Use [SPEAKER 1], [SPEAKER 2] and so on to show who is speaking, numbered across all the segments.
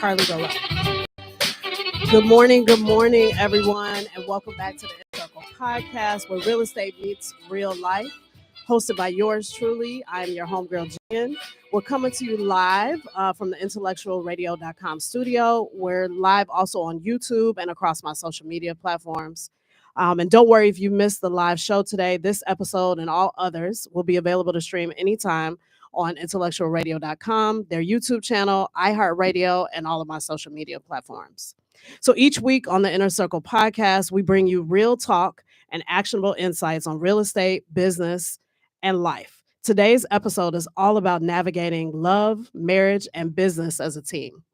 [SPEAKER 1] Carly, go up. Good morning, everyone, and welcome back to the Inner Circle Podcast, where real estate meets real life. Hosted by yours truly, I'm your homegirl, Jen. We're coming to you live from the IntellectualRadio.com studio. We're live also on YouTube and across my social media platforms. And don't worry if you missed the live show today. This episode and all others will be available to stream anytime on IntellectualRadio.com, their YouTube channel, iHeartRadio, and all of my social media platforms. So each week on the Inner Circle Podcast, we bring you real talk and actionable insights on real estate, business, and life. Today's episode is all about navigating love, marriage, and business as a team.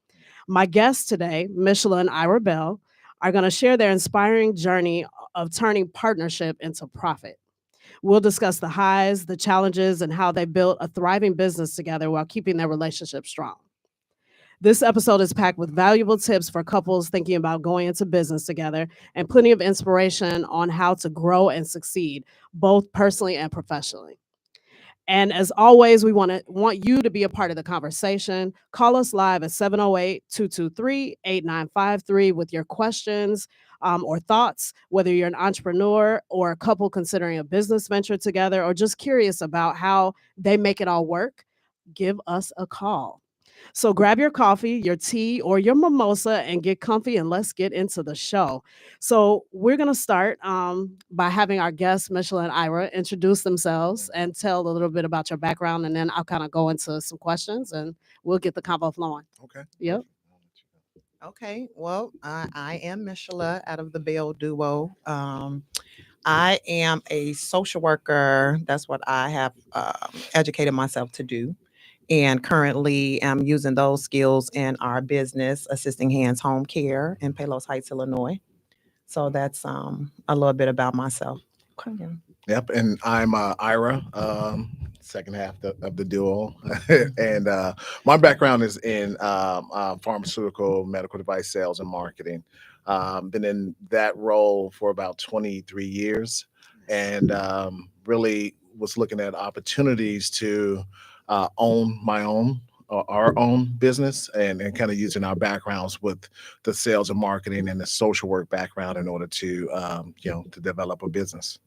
[SPEAKER 1] My guests today, Michala and Ira Bell, are going to share their inspiring journey of turning partnership into profit. We'll discuss the highs, the challenges, and how they built a thriving business together while keeping their relationship strong. This episode is packed with valuable tips for couples thinking about going into business together and plenty of inspiration on how to grow and succeed, both personally and professionally. And as always, we want you to be a part of the conversation. Call us live at 708-223-8953 with your questions or thoughts, whether you're an entrepreneur or a couple considering a business venture together or just curious about how they make it all work. Give us a call. So grab your coffee, your tea, or your mimosa and get comfy, and let's get into the show. So we're going to start by having our guests, Michala and Ira, introduce themselves and tell a little bit about your background, and then I'll kind of go into some questions, and we'll get the convo flowing.
[SPEAKER 2] Okay.
[SPEAKER 1] Yep.
[SPEAKER 3] Okay. Well, I am Michala out of the Bell Duo. I am a social worker. That's what I have educated myself to do. And currently I'm using those skills in our business, Assisting Hands Home Care in Palos Heights, Illinois. So that's a little bit about myself.
[SPEAKER 1] Okay.
[SPEAKER 2] Yep. And I'm Ira, second half of the duo. And my background is in pharmaceutical, medical device sales and marketing. Been in that role for about 23 years and really was looking at opportunities to own my own or our own business and kind of using our backgrounds with the sales and marketing and the social work background in order to to develop a business.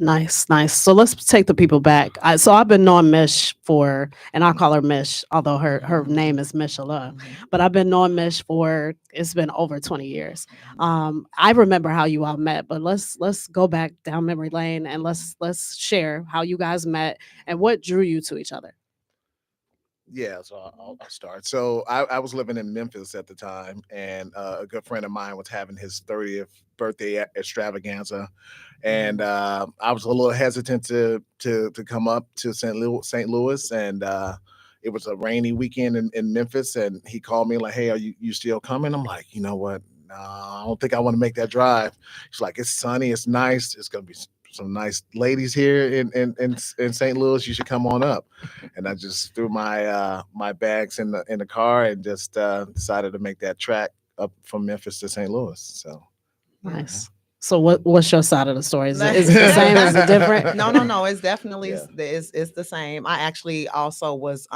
[SPEAKER 1] Nice. So let's take the people back. So I've been knowing Mish for, and I'll call her Mish, although her name is Michala, but I've been knowing Mish for, it's been over 20 years. I remember how you all met, but let's go back down memory lane and let's share how you guys met and what drew you to each other.
[SPEAKER 2] Yeah, so I'll start. So I was living in Memphis at the time, and a good friend of mine was having his 30th birthday extravaganza, and I was a little hesitant to come up to St. Louis, and it was a rainy weekend in Memphis, and he called me like, "Hey, are you still coming?" I'm like, "You know what? No, I don't think I want to make that drive." He's like, "It's sunny, it's nice, it's gonna be some nice ladies here in St. Louis. You should come on up." And I just threw my my bags in the car and just decided to make that trek up from Memphis to St. Louis. So
[SPEAKER 1] nice. So what's your side of the story? Is it the same? Is it different?
[SPEAKER 3] No. It's definitely
[SPEAKER 2] Yeah.
[SPEAKER 3] it's the same. I actually also was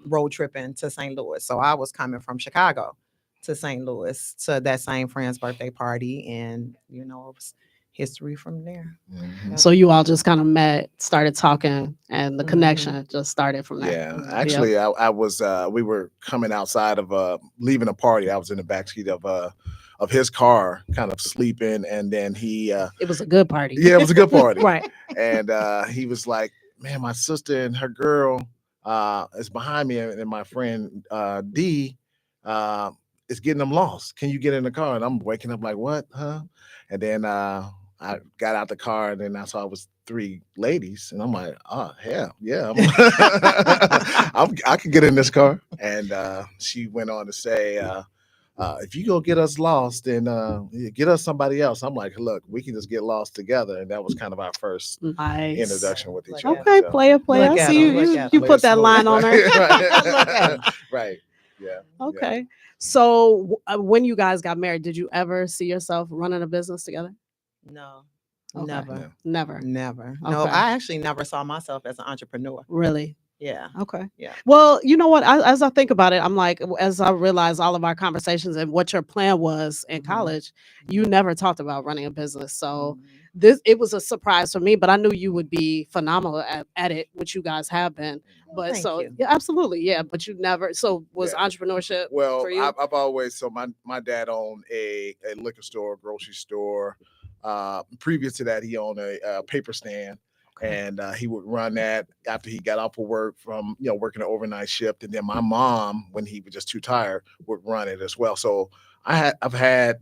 [SPEAKER 3] road tripping to St. Louis, so I was coming from Chicago to St. Louis to that same friend's birthday party, and it was history from there.
[SPEAKER 2] Mhm.
[SPEAKER 1] So you all just kind of met, started talking, and the connection just started from there.
[SPEAKER 2] Yeah, actually, I was we were coming outside of leaving a party. I was in the backseat of his car, kind of sleeping, and then he
[SPEAKER 1] It was a good party.
[SPEAKER 2] yeah, it was a good party.
[SPEAKER 1] Right.
[SPEAKER 2] And he was like, "Man, my sister and her girl is behind me, and my friend D is getting them lost. Can you get in the car?" And I'm waking up like, "What? Huh?" And then I got out the car, and then I saw it was three ladies, and I'm like, "Oh hell, yeah, I can get in this car." And she went on to say, "If you go get us lost, then get us somebody else." I'm like, "Look, we can just get lost together." And that was kind of our first
[SPEAKER 1] Nice.
[SPEAKER 2] introduction with each
[SPEAKER 3] Look
[SPEAKER 2] other.
[SPEAKER 1] Okay,
[SPEAKER 2] So,
[SPEAKER 1] player.
[SPEAKER 3] Look
[SPEAKER 1] I
[SPEAKER 3] at
[SPEAKER 1] see
[SPEAKER 3] him, look
[SPEAKER 1] you
[SPEAKER 3] at
[SPEAKER 1] you
[SPEAKER 3] him.
[SPEAKER 1] put that
[SPEAKER 2] smooth,
[SPEAKER 1] line on
[SPEAKER 2] right?
[SPEAKER 1] her.
[SPEAKER 3] Look at him.
[SPEAKER 2] Right. Yeah.
[SPEAKER 1] Okay. So when you guys got married, did you ever see yourself running a business together?
[SPEAKER 3] No,
[SPEAKER 1] Okay.
[SPEAKER 3] never.
[SPEAKER 2] Yeah.
[SPEAKER 1] Never.
[SPEAKER 3] Never. No,
[SPEAKER 1] Okay.
[SPEAKER 3] I actually never saw myself as an entrepreneur.
[SPEAKER 1] Really?
[SPEAKER 3] Yeah.
[SPEAKER 1] Okay.
[SPEAKER 3] Yeah.
[SPEAKER 1] Well, you know what? As I think about it, I'm like, as I realize all of our conversations and what your plan was in college, you never talked about running a business. So it was a surprise for me, but I knew you would be phenomenal at it, which you guys have been.
[SPEAKER 3] Well,
[SPEAKER 1] But
[SPEAKER 3] thank
[SPEAKER 1] so
[SPEAKER 3] you.
[SPEAKER 1] yeah, absolutely, yeah. But you never. So was
[SPEAKER 2] Yeah.
[SPEAKER 1] entrepreneurship
[SPEAKER 2] Well,
[SPEAKER 1] for you?
[SPEAKER 2] I've always, so my dad owned a liquor store, grocery store. Previous to that, he owned a paper stand, and he would run that after he got off of work from working an overnight shift. And then my mom, when he was just too tired, would run it as well. So I've had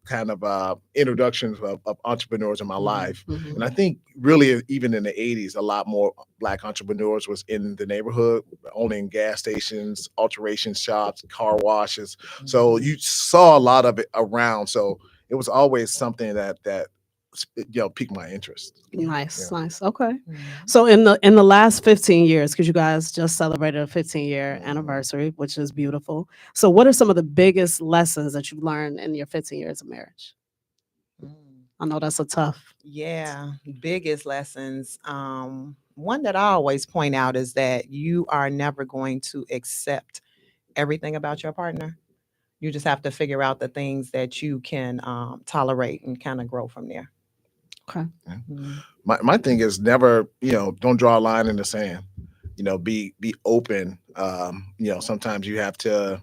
[SPEAKER 2] kind of introductions of entrepreneurs in my life,
[SPEAKER 1] Mhm.
[SPEAKER 2] and I think really even in the '80s, a lot more Black entrepreneurs was in the neighborhood, owning gas stations, alteration shops, car washes. So you saw a lot of it around. So it was always something that piqued my interest.
[SPEAKER 1] Nice,
[SPEAKER 2] Yeah.
[SPEAKER 1] nice. Okay.
[SPEAKER 3] Mhm.
[SPEAKER 1] So in the last 15 years, because you guys just celebrated a 15-year
[SPEAKER 2] Mhm.
[SPEAKER 1] anniversary, which is beautiful. So what are some of the biggest lessons that you've learned in your 15 years of marriage?
[SPEAKER 3] Mm.
[SPEAKER 1] I know that's a tough.
[SPEAKER 3] Yeah, biggest lessons. One that I always point out is that you are never going to accept everything about your partner. You just have to figure out the things that you can tolerate and kind of grow from there.
[SPEAKER 1] Okay.
[SPEAKER 2] Yeah.
[SPEAKER 3] Mhm.
[SPEAKER 2] My thing is never, don't draw a line in the sand. Be open. Sometimes you have to,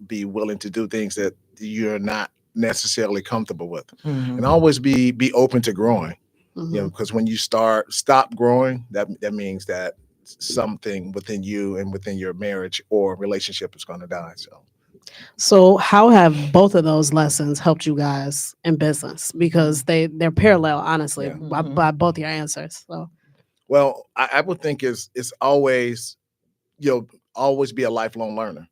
[SPEAKER 2] be willing to do things that you're not necessarily comfortable with, and
[SPEAKER 3] Mhm.
[SPEAKER 2] always be open to growing.
[SPEAKER 1] Mhm.
[SPEAKER 2] Because when you stop growing, that means that something within you and within your marriage or relationship is going to die.
[SPEAKER 1] So how have both of those lessons helped you guys in business? Because they're parallel, honestly,
[SPEAKER 2] Yeah.
[SPEAKER 1] by both your answers. So
[SPEAKER 2] Well, I would think it's always, always be a lifelong learner.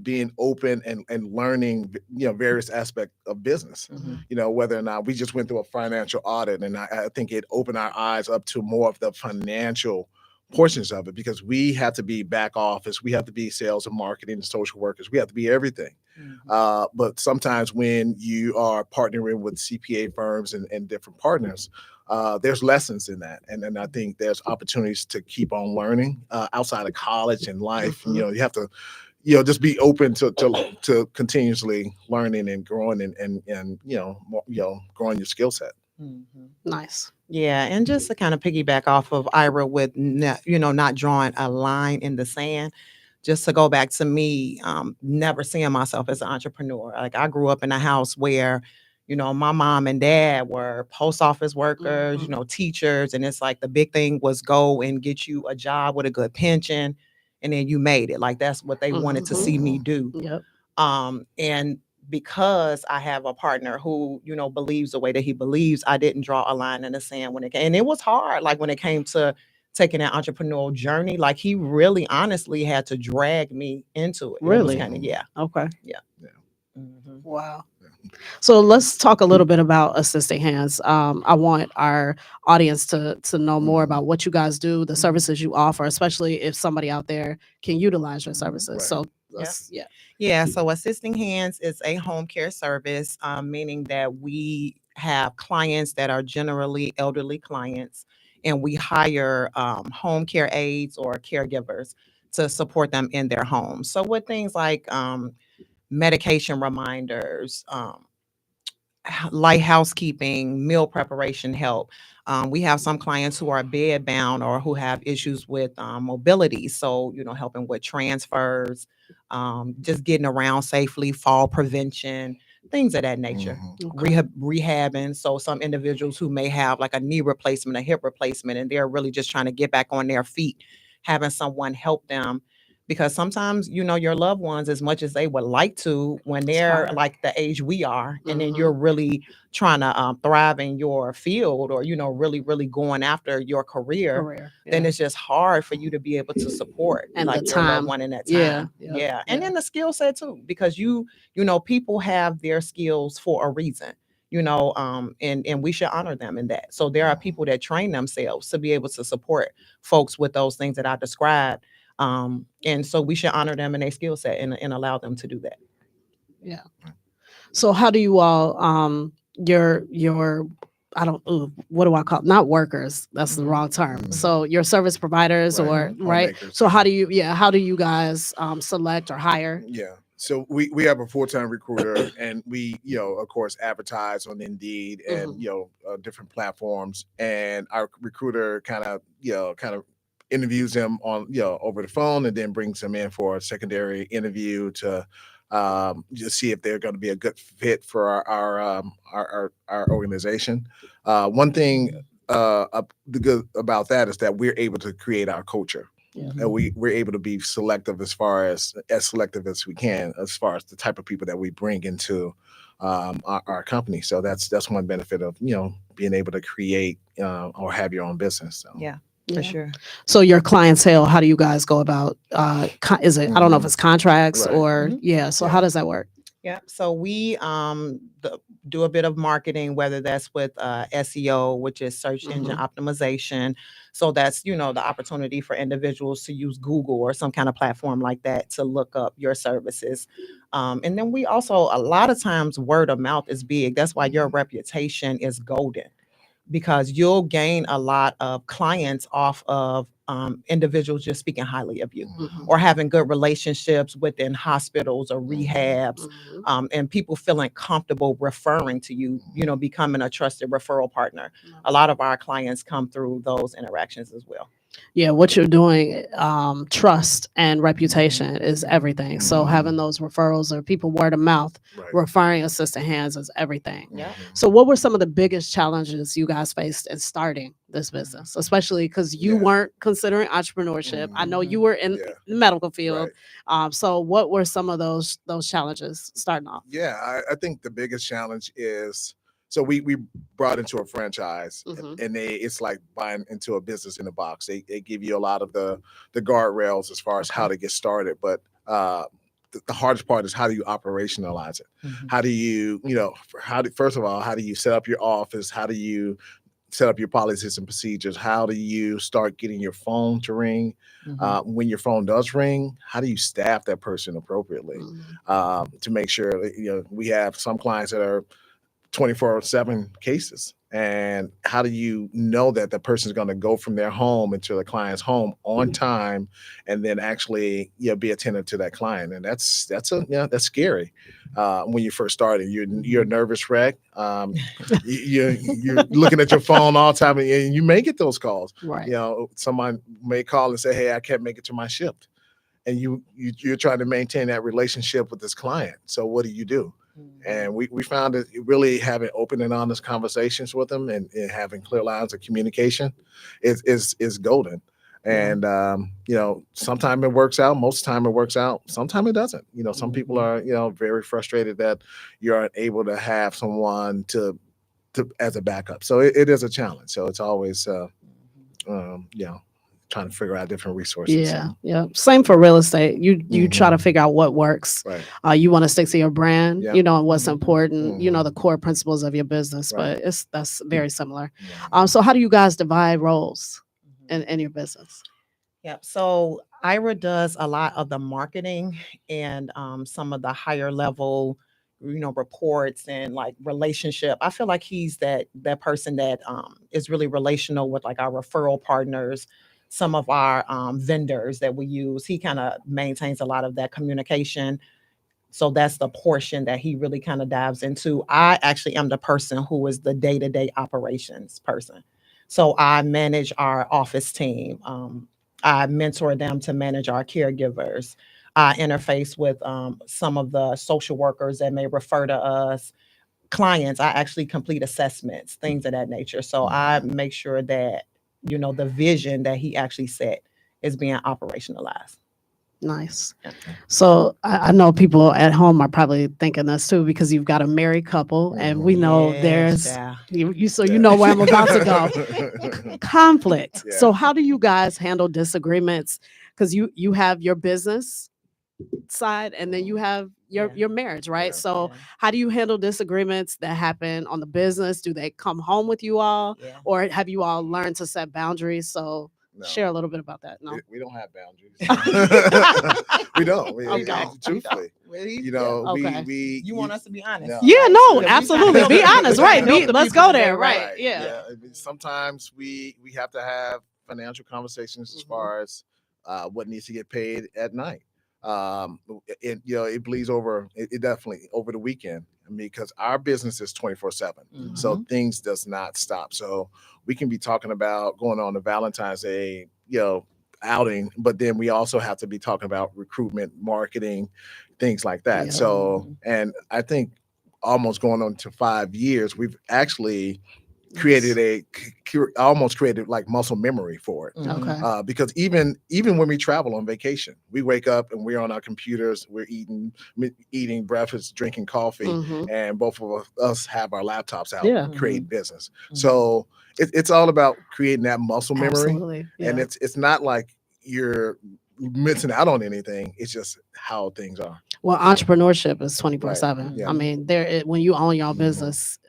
[SPEAKER 2] Being open and learning, various aspects of business.
[SPEAKER 3] Mhm.
[SPEAKER 2] Whether or not we just went through a financial audit, and I think it opened our eyes up to more of the financial portions of it, because we have to be back office, we have to be sales and marketing, social workers, we have to be everything.
[SPEAKER 3] Mhm.
[SPEAKER 2] But sometimes when you are partnering with CPA firms and different partners, there's lessons in that, and I think there's opportunities to keep on learning outside of college and life.
[SPEAKER 1] Mhm.
[SPEAKER 2] You have to, just be open to continuously learning and growing and growing your skill set.
[SPEAKER 3] Mhm.
[SPEAKER 1] nice.
[SPEAKER 3] Yeah, and just to kind of piggyback off of Ira with not drawing a line in the sand. Just to go back to me, never seeing myself as an entrepreneur. Like I grew up in a house where, my mom and dad were post office workers,
[SPEAKER 1] Mhm.
[SPEAKER 3] teachers, and it's like the big thing was go and get you a job with a good pension, and then you made it. Like that's what they wanted to see me do.
[SPEAKER 1] Yep.
[SPEAKER 3] And because I have a partner who, believes the way that he believes, I didn't draw a line in the sand when it came. And it was hard, like when it came to taking that entrepreneurial journey. Like he really honestly had to drag me into it. It was
[SPEAKER 1] Really?
[SPEAKER 3] kind of, yeah.
[SPEAKER 1] Okay.
[SPEAKER 3] Yeah.
[SPEAKER 2] Yeah.
[SPEAKER 3] Mhm.
[SPEAKER 1] Wow. So let's talk a little bit about Assisting Hands. I want our audience to know more about what you guys do, the services you offer, especially if somebody out there can utilize your services.
[SPEAKER 2] Right.
[SPEAKER 1] So
[SPEAKER 3] Yep.
[SPEAKER 1] yeah.
[SPEAKER 3] Yeah. So Assisting Hands is a home care service, meaning that we have clients that are generally elderly clients, and we hire home care aides or caregivers to support them in their homes. So with things like medication reminders, light housekeeping, meal preparation help. We have some clients who are bed bound or who have issues with mobility. So, helping with transfers, just getting around safely, fall prevention, things of that nature.
[SPEAKER 1] Okay.
[SPEAKER 3] Rehabbing. So, some individuals who may have like a knee replacement, a hip replacement, and they're really just trying to get back on their feet, having someone help them, because sometimes your loved ones, as much as they would like to, when they're
[SPEAKER 1] hard.
[SPEAKER 3] like the age we are, and then
[SPEAKER 1] Mhm.
[SPEAKER 3] you're really trying to thrive in your field, or really going after your career,
[SPEAKER 1] Career.
[SPEAKER 3] then
[SPEAKER 1] Yeah.
[SPEAKER 3] it's just hard for you to be able to support
[SPEAKER 1] And the
[SPEAKER 3] like your loved
[SPEAKER 1] time.
[SPEAKER 3] one in that
[SPEAKER 1] Yeah.
[SPEAKER 3] time.
[SPEAKER 1] Yeah.
[SPEAKER 3] Yeah, and
[SPEAKER 1] Yeah.
[SPEAKER 3] then the skill set too, because people have their skills for a reason. And we should honor them in that. So there are people that train themselves to be able to support folks with those things that I described. And so we should honor them in their skill set and allow them to do that.
[SPEAKER 1] Yeah. So how do you all your I don't, what do I call it? Not workers. That's the wrong term.
[SPEAKER 2] Mhm.
[SPEAKER 1] So your service providers
[SPEAKER 2] Right.
[SPEAKER 1] or, right?
[SPEAKER 2] Homemakers.
[SPEAKER 1] So how do you, how do you guys select or hire?
[SPEAKER 2] Yeah. So we have a full-time recruiter, and we, of course, advertise on Indeed and, different platforms. And our recruiter kind of interviews them on, over the phone, and then brings them in for a secondary interview to just see if they're going to be a good fit for our organization. One thing the good about that is that we're able to create our culture.
[SPEAKER 1] Yeah.
[SPEAKER 2] And we're able to be selective as selective as we can, as far as the type of people that we bring into our company. So that's one benefit of being able to create or have your own business. So.
[SPEAKER 3] Yeah,
[SPEAKER 1] Yeah.
[SPEAKER 3] for sure.
[SPEAKER 1] So your clientele, how do you guys go about? Is it? I don't know if it's contracts
[SPEAKER 2] Right.
[SPEAKER 1] or
[SPEAKER 3] Mhm.
[SPEAKER 1] So
[SPEAKER 2] Yeah.
[SPEAKER 1] how does that work?
[SPEAKER 3] Yeah, so we do a bit of marketing, whether that's with SEO, which is search engine optimization. So that's the opportunity for individuals to use Google or some kind of platform like that to look up your services. And then we also, a lot of times, word of mouth is big. That's why your reputation is golden, because you'll gain a lot of clients off of individuals just speaking highly of you, or having good relationships within hospitals or rehabs, and people feeling comfortable referring to you, becoming a trusted referral partner. A lot of our clients come through those interactions as well.
[SPEAKER 1] Yeah, what you're doing, trust and reputation is everything. So having those referrals or people word of mouth
[SPEAKER 2] Right.
[SPEAKER 1] referring assistant hands is everything.
[SPEAKER 3] Yeah.
[SPEAKER 1] So what were some of the biggest challenges you guys faced in starting this business, especially because you
[SPEAKER 2] Yeah.
[SPEAKER 1] weren't considering entrepreneurship? I know you were in
[SPEAKER 2] Yeah.
[SPEAKER 1] the medical field.
[SPEAKER 2] Right.
[SPEAKER 1] So what were some of those challenges starting off?
[SPEAKER 2] Yeah, I think the biggest challenge is, so we brought into a franchise, and it's like buying into a business in a box. They give you a lot of the guardrails as far as how to get started, but the hardest part is, how do you operationalize it? How do you, first of all, how do you set up your office? How do you set up your policies and procedures? How do you start getting your phone to ring? When your phone does ring, how do you staff that person appropriately to make sure that, we have some clients that are 24/7 cases, and how do you know that the person is going to go from their home into the client's home on time, and then actually be attentive to that client? And that's scary when you first started. You're a nervous wreck. You're looking at your phone all the time, and you may get those calls.
[SPEAKER 1] Right.
[SPEAKER 2] Someone may call and say, "Hey, I can't make it to my shift," and you're trying to maintain that relationship with this client. So what do you do? And we found that really having open and honest conversations with them, and having clear lines of communication is golden. And sometimes it works out, most of the time it works out, sometimes it doesn't. Some people are very frustrated that you're unable to have someone to as a backup. So it is a challenge. So it's always trying to figure out different resources.
[SPEAKER 1] Yeah, yeah. Same for real estate. You try to figure out what works.
[SPEAKER 2] Right.
[SPEAKER 1] You want to stick to your brand,
[SPEAKER 2] Yep.
[SPEAKER 1] and what's important, the core principles of your business.
[SPEAKER 2] Right.
[SPEAKER 1] But that's very similar. So how do you guys divide roles in your business?
[SPEAKER 3] Yeah. So Ira does a lot of the marketing and some of the higher level, reports and like relationship. I feel like he's that person that is really relational with like our referral partners, some of our vendors that we use. He kind of maintains a lot of that communication. So that's the portion that he really kind of dives into. I actually am the person who is the day-to-day operations person. So I manage our office team. I mentor them to manage our caregivers. I interface with some of the social workers that may refer to us, clients. I actually complete assessments, things of that nature. So I make sure that, the vision that he actually set is being operationalized.
[SPEAKER 1] Nice. So I know people at home are probably thinking this too, because you've got a married couple, and we know there's you know where I'm about to go. Conflict.
[SPEAKER 2] Yeah.
[SPEAKER 1] So how do you guys handle disagreements? Because you have your business side, and then you have your marriage, right?
[SPEAKER 2] Yeah.
[SPEAKER 1] So how do you handle disagreements that happen on the business? Do they come home with you all, or have you all learned to set boundaries? So Share a little bit about that. No,
[SPEAKER 2] we don't have boundaries. We don't. Truthfully,
[SPEAKER 1] Okay.
[SPEAKER 3] You want us to be honest?
[SPEAKER 2] No.
[SPEAKER 1] Yeah, no,
[SPEAKER 3] Yeah,
[SPEAKER 1] absolutely. Be honest, right? Let's go there, right?
[SPEAKER 2] Right.
[SPEAKER 1] Yeah.
[SPEAKER 2] I mean, sometimes we have to have financial conversations as far as what needs to get paid at night. It bleeds over. It definitely over the weekend. I mean, because our business is 24/7, so things does not stop. So we can be talking about going on a Valentine's Day, outing, but then we also have to be talking about recruitment, marketing, things like that.
[SPEAKER 1] Yeah.
[SPEAKER 2] So, and I think almost going on to 5 years, we've actually almost created like muscle memory for it.
[SPEAKER 1] Okay.
[SPEAKER 2] Because even when we travel on vacation, we wake up and we're on our computers, we're eating breakfast, drinking coffee, and both of us have our laptops out, creating business. So it's all about creating that muscle memory.
[SPEAKER 1] Absolutely. Yeah.
[SPEAKER 2] And it's not like you're missing out on anything. It's just how things are.
[SPEAKER 1] Well, entrepreneurship is 24/7.
[SPEAKER 2] Right. Yeah.
[SPEAKER 1] I mean, when you own your own business,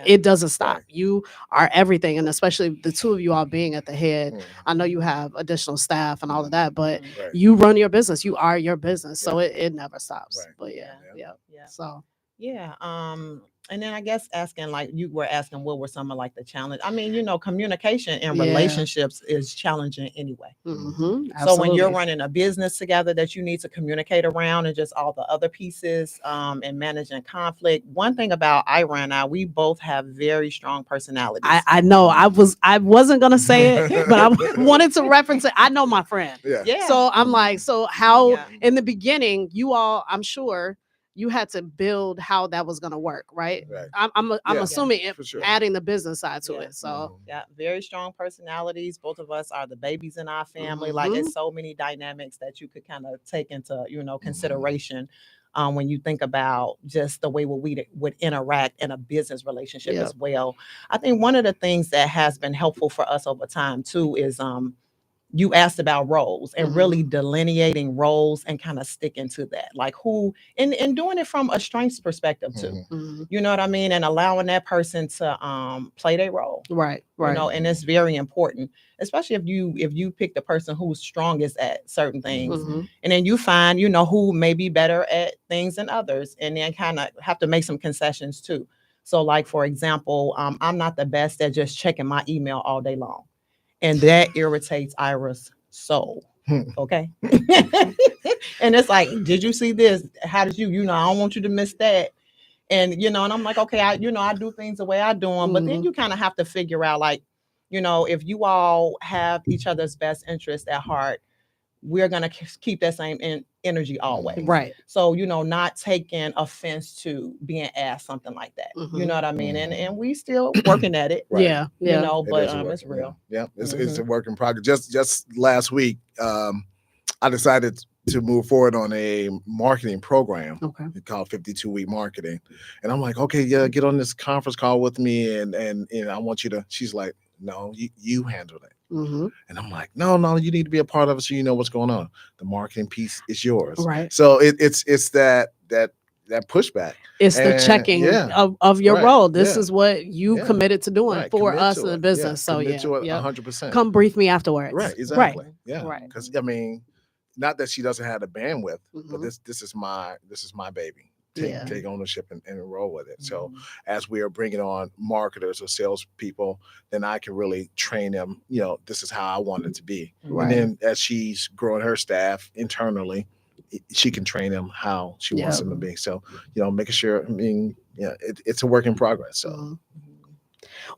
[SPEAKER 1] it doesn't stop.
[SPEAKER 2] Right.
[SPEAKER 1] You are everything, and especially the two of you all being at the head. I know you have additional staff and all of that, but you run your business. You are your business, so it never stops.
[SPEAKER 2] Right.
[SPEAKER 1] But yeah. So
[SPEAKER 3] and then I guess asking, like you were asking, what were some of like the challenge? I mean, communication in relationships is challenging anyway. So when you're running a business together that you need to communicate around and just all the other pieces and managing conflict. One thing about Ira and I, we both have very strong personalities.
[SPEAKER 1] I know I wasn't gonna say it, but I wanted to reference it. I know my friend.
[SPEAKER 2] Yeah.
[SPEAKER 1] So I'm like, so how in the beginning, you all, I'm sure you had to build how that was going to work, right? I'm assuming adding the business side to it. So
[SPEAKER 3] very strong personalities. Both of us are the babies in our family. Like it's so many dynamics that you could kind of take into consideration when you think about just the way we would interact in a business relationship as well. I think one of the things that has been helpful for us over time too is you asked about roles and really delineating roles and kind of sticking to that, like who and doing it from a strengths perspective too. You know what I mean? And allowing that person to play their role.
[SPEAKER 1] Right.
[SPEAKER 3] And it's very important, especially if you pick the person who's strongest at certain things, and then you find who may be better at things than others, and then kind of have to make some concessions too. So, like for example, I'm not the best at just checking my email all day long. And that irritates Ira's soul. Okay. And it's like, did you see this? How did you, I don't want you to miss that. And, and I'm like, okay, I do things the way I do them. But then you kind of have to figure out, like, if you all have each other's best interest at heart, we're going to keep that same energy always.
[SPEAKER 1] Right.
[SPEAKER 3] So, not taking offense to being asked something like that. You know what I mean? And we still working at it.
[SPEAKER 2] Right.
[SPEAKER 1] Yeah.
[SPEAKER 3] But it's real.
[SPEAKER 2] Yeah. It's a work in progress. Just last week, I decided to move forward on a marketing program called 52-week marketing. And I'm like, okay, get on this conference call with me. And I want you to, she's like, no, you handle it. And I'm like, no, you need to be a part of it so you know what's going on. The marketing piece is yours.
[SPEAKER 1] Right.
[SPEAKER 2] So it's that pushback.
[SPEAKER 1] It's the checking of your role. This is what you committed to doing for us in the business. So
[SPEAKER 2] 100%.
[SPEAKER 1] Come brief me afterwards.
[SPEAKER 2] Right. Exactly.
[SPEAKER 1] Right.
[SPEAKER 2] Yeah.
[SPEAKER 1] Right.
[SPEAKER 2] Because I mean, not that she doesn't have the bandwidth, but this is my baby. Take ownership and roll with it. So as we are bringing on marketers or salespeople, then I can really train them. This is how I want it to be.
[SPEAKER 1] Right.
[SPEAKER 2] And then as she's growing her staff internally, she can train them how she wants them to be. So making sure. I mean, it's a work in progress. So.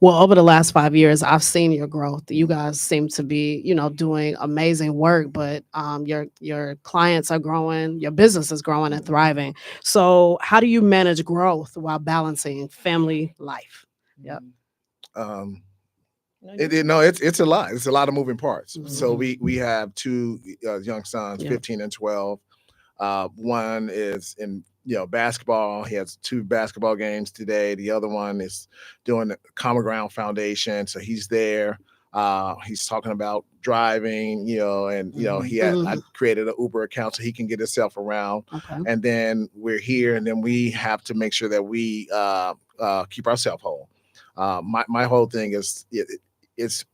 [SPEAKER 1] Well, over the last 5 years, I've seen your growth. You guys seem to be, doing amazing work, but your clients are growing, your business is growing and thriving. So how do you manage growth while balancing family life? Yep.
[SPEAKER 2] It's a lot. It's a lot of moving parts. So we have two young sons, 15 and 12. One is in basketball. He has 2 basketball games today. The other one is doing the Common Ground Foundation. So he's there. He's talking about driving, and I created an Uber account so he can get himself around. And then we're here, and then we have to make sure that we keep ourselves whole. My whole thing is it's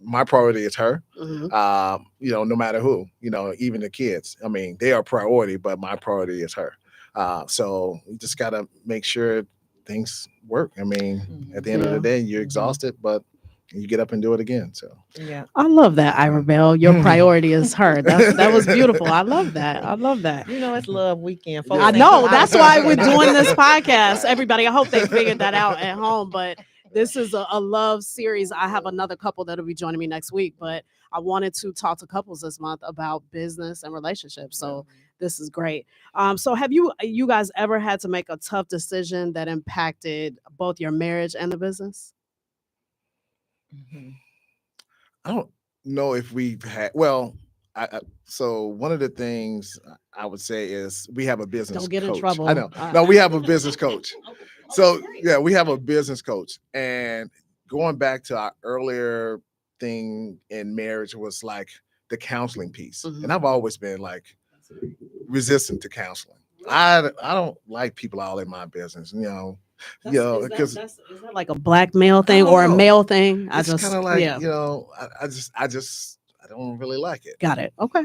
[SPEAKER 2] my priority is her.
[SPEAKER 1] Mhm.
[SPEAKER 2] No matter who, even the kids. I mean, they are priority, but my priority is her. So we just gotta make sure things work. I mean, at the end of the
[SPEAKER 1] Yeah.
[SPEAKER 2] day, you're exhausted, but you get up and do it again. So
[SPEAKER 3] Yeah.
[SPEAKER 1] I love that, Ira Bell. Your priority is her. That was beautiful. I love that. I love that.
[SPEAKER 3] It's love weekend.
[SPEAKER 2] Yeah.
[SPEAKER 1] I
[SPEAKER 3] ain't
[SPEAKER 1] know.
[SPEAKER 3] come out
[SPEAKER 1] That's
[SPEAKER 3] of
[SPEAKER 1] why
[SPEAKER 3] the
[SPEAKER 1] we're
[SPEAKER 3] weekend.
[SPEAKER 1] doing this podcast.
[SPEAKER 2] Right.
[SPEAKER 1] Everybody, I hope they figured that out at home. But this is a love series. I have another couple that'll be joining me next week. But I wanted to talk to couples this month about business and relationships. So this is great. So have you guys ever had to make a tough decision that impacted both your marriage and the business?
[SPEAKER 3] Mhm.
[SPEAKER 2] I don't know if we've had. So one of the things I would say is we have a business
[SPEAKER 1] Don't get in
[SPEAKER 2] coach.
[SPEAKER 1] trouble.
[SPEAKER 2] I know. No, we have a business coach. So yeah, we have a business coach. And going back to our earlier thing in marriage was like the counseling piece.
[SPEAKER 1] Mhm.
[SPEAKER 2] And I've always been like resistant to counseling. I don't like people all in my business, because
[SPEAKER 1] Is that like a black male thing or a
[SPEAKER 2] know.
[SPEAKER 1] male thing?
[SPEAKER 2] it's kind of like,
[SPEAKER 1] yeah.
[SPEAKER 2] I don't really like it.
[SPEAKER 1] Got it. Okay.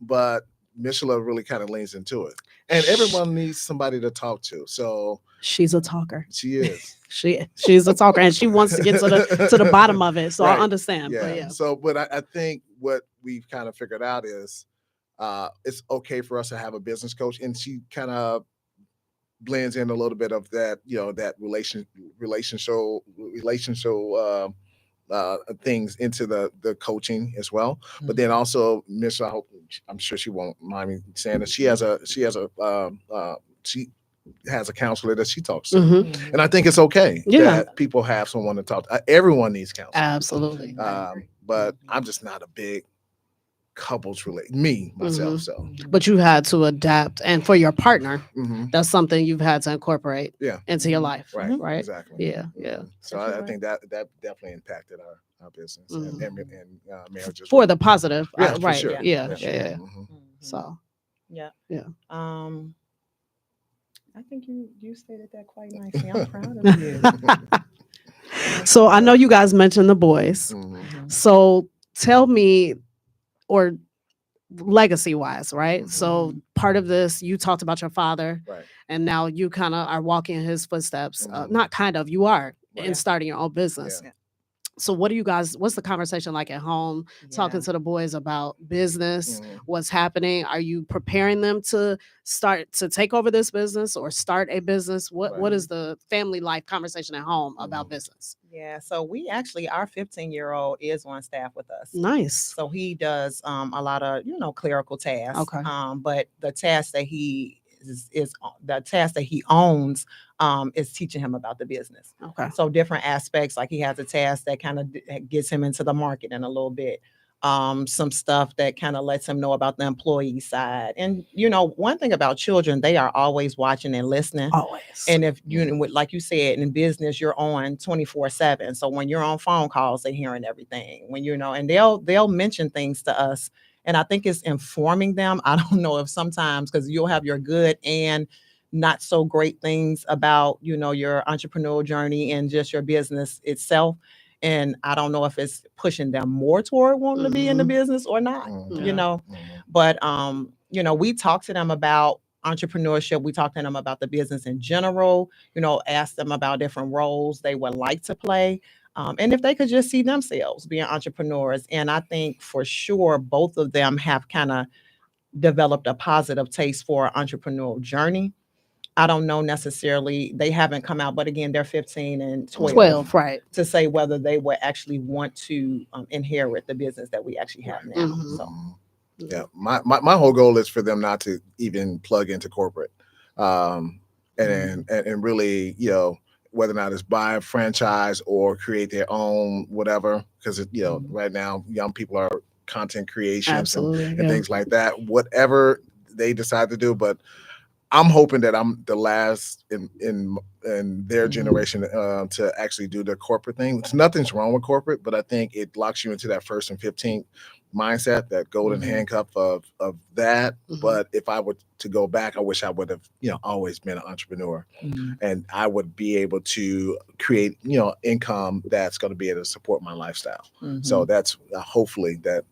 [SPEAKER 2] But Mishla really kind of leans into it. And everyone needs somebody to talk to. So
[SPEAKER 1] She's a talker.
[SPEAKER 2] she is.
[SPEAKER 1] She's a talker, and she wants to get to the bottom of it. So
[SPEAKER 2] Right.
[SPEAKER 1] I understand.
[SPEAKER 2] Yeah.
[SPEAKER 1] But yeah.
[SPEAKER 2] So, but I think what we've kind of figured out is it's okay for us to have a business coach, and she kind of blends in a little bit of that, that relationship things into the coaching as well. But then also, Miss, I'm sure she won't mind me saying that she has a counselor that she talks to,
[SPEAKER 1] Mhm.
[SPEAKER 2] and I think it's okay
[SPEAKER 1] Yeah.
[SPEAKER 2] that people have someone to talk to. Everyone needs counseling,
[SPEAKER 1] Absolutely.
[SPEAKER 2] but I'm just not a big couples myself.
[SPEAKER 1] Mhm.
[SPEAKER 2] So,
[SPEAKER 1] But you had to adapt, and for your partner,
[SPEAKER 2] mhm.
[SPEAKER 1] that's something you've had to incorporate
[SPEAKER 2] Yeah,
[SPEAKER 1] into your life.
[SPEAKER 2] right,
[SPEAKER 1] Right.
[SPEAKER 2] exactly.
[SPEAKER 1] Yeah. Yeah.
[SPEAKER 2] So I think that definitely impacted our business
[SPEAKER 1] Mhm.
[SPEAKER 2] and marriage as
[SPEAKER 1] For
[SPEAKER 2] well.
[SPEAKER 1] the positive.
[SPEAKER 2] Yeah, for
[SPEAKER 1] right.
[SPEAKER 2] sure.
[SPEAKER 1] Yeah.
[SPEAKER 2] For
[SPEAKER 1] Yeah.
[SPEAKER 2] sure.
[SPEAKER 1] Yeah.
[SPEAKER 2] Mhm.
[SPEAKER 1] So.
[SPEAKER 3] Yeah.
[SPEAKER 1] Yeah.
[SPEAKER 3] I think you stated that quite nicely. I'm proud of you.
[SPEAKER 1] So I know you guys mentioned the boys.
[SPEAKER 2] Mhm.
[SPEAKER 1] So tell me, or legacy wise, right? So part of this, you talked about your father,
[SPEAKER 2] Right.
[SPEAKER 1] and now you kind of are walking in his footsteps.
[SPEAKER 2] Mhm.
[SPEAKER 1] Not kind of, you are in
[SPEAKER 2] Right.
[SPEAKER 1] starting your own business.
[SPEAKER 3] Yeah.
[SPEAKER 1] So what's the conversation like at home, talking to the boys about business,
[SPEAKER 2] Mhm.
[SPEAKER 1] what's happening? Are you preparing them to start to take over this business or start a business? What
[SPEAKER 2] Right.
[SPEAKER 1] is the family life conversation at home about
[SPEAKER 2] Mhm.
[SPEAKER 1] business?
[SPEAKER 3] Yeah. So our 15-year-old is on staff with us.
[SPEAKER 1] Nice.
[SPEAKER 3] So he does a lot of clerical tasks.
[SPEAKER 1] Okay.
[SPEAKER 3] But the task that he is the task that he owns is teaching him about the business.
[SPEAKER 1] Okay.
[SPEAKER 3] So different aspects, like he has a task that kind of gets him into the market in a little bit. Some stuff that kind of lets him know about the employee side. And one thing about children, they are always watching and listening.
[SPEAKER 1] Always.
[SPEAKER 3] And if like you said, in business, you're on 24/7. So when you're on phone calls, they're hearing everything. When and they'll mention things to us. And I think it's informing them. I don't know if sometimes, because you'll have your good and not so great things about your entrepreneurial journey and just your business itself. And I don't know if it's pushing them more toward wanting to be in the business or not.
[SPEAKER 2] Mhm.
[SPEAKER 3] But we talk to them about entrepreneurship. We talk to them about the business in general, ask them about different roles they would like to play. And if they could just see themselves being entrepreneurs. And I think for sure both of them have kind of developed a positive taste for entrepreneurial journey. I don't know necessarily, they haven't come out, but again, they're 15 and 12,
[SPEAKER 1] right.
[SPEAKER 3] to say whether they would actually want to inherit the business that we actually have now.
[SPEAKER 1] Mhm.
[SPEAKER 3] So
[SPEAKER 2] Yeah, my whole goal is for them not to even plug into corporate, and really, whether or not it's buy a franchise or create their own whatever, because right now young people are content creations
[SPEAKER 1] Absolutely.
[SPEAKER 2] and things like that. Whatever they decide to do, but I'm hoping that I'm the last in their generation to actually do the corporate thing. Nothing's wrong with corporate, but I think it locks you into that first and 15th mindset, that golden handcuff of that. But if I were to go back, I wish I would have, always been an entrepreneur, and I would be able to create, income that's going to be able to support my lifestyle. So that's hopefully that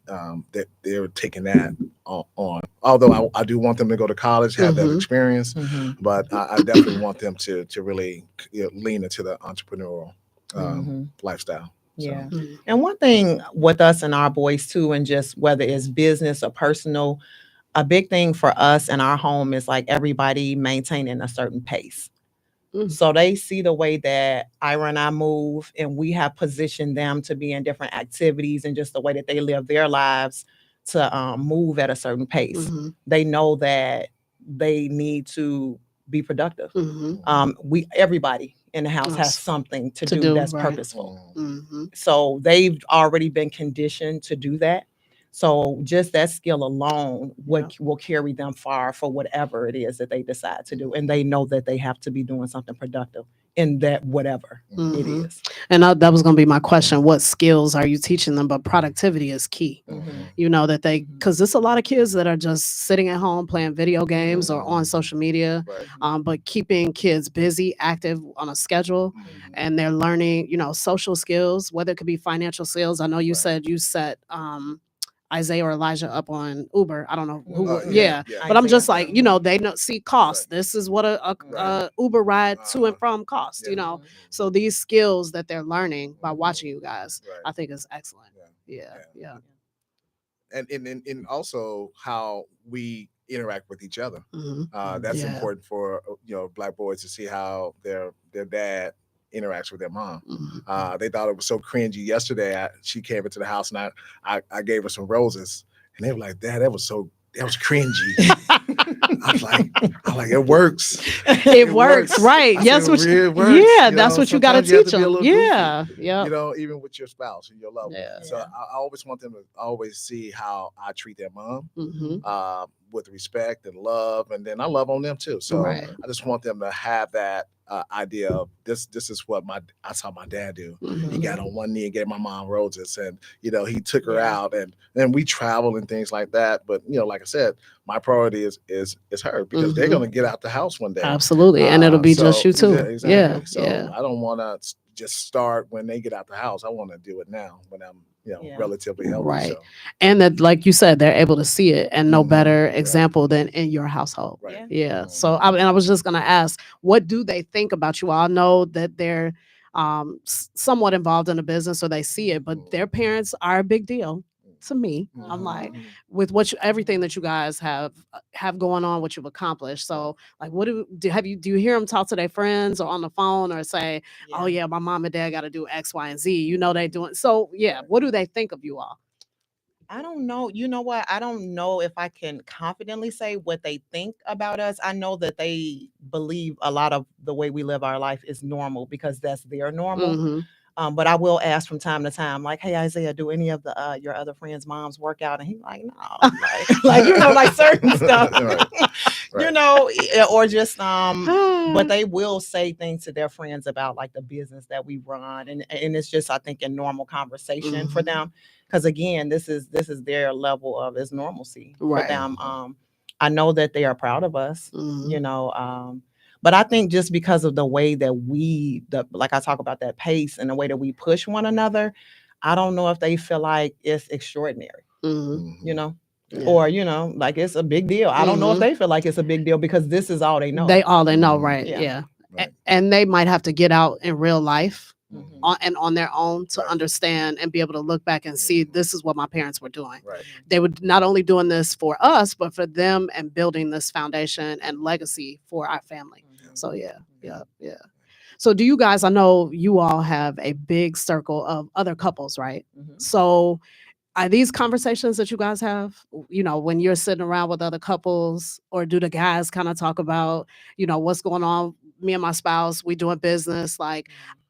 [SPEAKER 2] that they're taking that on. Although I do want them to go to college, have that experience, but I definitely want them to really lean into the entrepreneurial lifestyle.
[SPEAKER 3] Yeah. And one thing with us and our boys too, and just whether it's business or personal, a big thing for us in our home is like everybody maintaining a certain pace. So they see the way that Ira and I move, and we have positioned them to be in different activities and just the way that they live their lives to move at a certain pace. They know that they need to be productive. Everybody in the house has something to do that's purposeful. So they've already been conditioned to do that. So just that skill alone will carry them far for whatever it is that they decide to do. And they know that they have to be doing something productive in that whatever it is.
[SPEAKER 1] And that was going to be my question. What skills are you teaching them? But productivity is key. That because there's a lot of kids that are just sitting at home playing video games or on social media, but keeping kids busy, active on a schedule, and they're learning, social skills, whether it could be financial skills. I know you said you set Isaiah or Elijah up on Uber. I don't know who. But I'm just like, they see cost. This is what a Uber ride to and from cost. So these skills that they're learning by watching you guys, I think is excellent. Yeah.
[SPEAKER 2] And also how we interact with each other. That's important for Black boys to see how their dad interacts with their mom. They thought it was so cringy. Yesterday, she came into the house and I gave her some roses, and they were like, "Dad, that was cringy." I was like, it works.
[SPEAKER 1] It works, right? Yes,
[SPEAKER 2] it works.
[SPEAKER 1] Yeah, that's what you got to teach them. Yeah.
[SPEAKER 2] Even with your spouse and your loved one. So I always want them to always see how I treat their mom with respect and love, and then I love on them too. So I just want them to have that idea of this is what I saw my dad do. He got on one knee and gave my mom roses, and he took her out, and then we travel and things like that. But like I said, my priority is her, because they're gonna get out the house one day.
[SPEAKER 1] Absolutely, and it'll be just you too.
[SPEAKER 2] Exactly. So I don't want to just start when they get out the house. I want to do it now when I'm relatively healthy.
[SPEAKER 1] Right. So. And that, like you said, they're able to see it, and no better example than in your household.
[SPEAKER 2] Right.
[SPEAKER 1] Yeah. So I was just going to ask, what do they think about you? I know that they're somewhat involved in the business, or they see it, but their parents are a big deal to me. I'm like, with everything that you guys have going on, what you've accomplished. So like, what do you hear them talk to their friends or on the phone, or say, oh yeah, my mom and dad got to do X, Y, and Z, they doing. So what do they think of you all?
[SPEAKER 3] I don't know. You know what? I don't know if I can confidently say what they think about us. I know that they believe a lot of the way we live our life is normal, because that's their normal. But I will ask from time to time, like, "Hey, Isaiah, do any of the your other friends' moms work out?" And he's like, "No," like certain stuff, or just But they will say things to their friends about like the business that we run, and it's just, I think, a normal conversation for them, because again, this is their level of normalcy for them. I know that they are proud of us, But I think just because of the way that like I talk about that pace and the way that we push one another, I don't know if they feel like it's extraordinary, or, like it's a big deal. I don't know if they feel like it's a big deal, because this is all they know.
[SPEAKER 1] They know, right? Yeah. Right. And they might have to get out in real life on their own to understand and be able to look back and see, this is what my parents were doing.
[SPEAKER 2] Right.
[SPEAKER 1] They were not only doing this for us, but for them, and building this foundation and legacy for our family. So yeah. So do you guys, I know you all have a big circle of other couples, right? So are these conversations that you guys have, when you're sitting around with other couples, or do the guys kind of talk about, what's going on? Me and my spouse, we doing business. Like,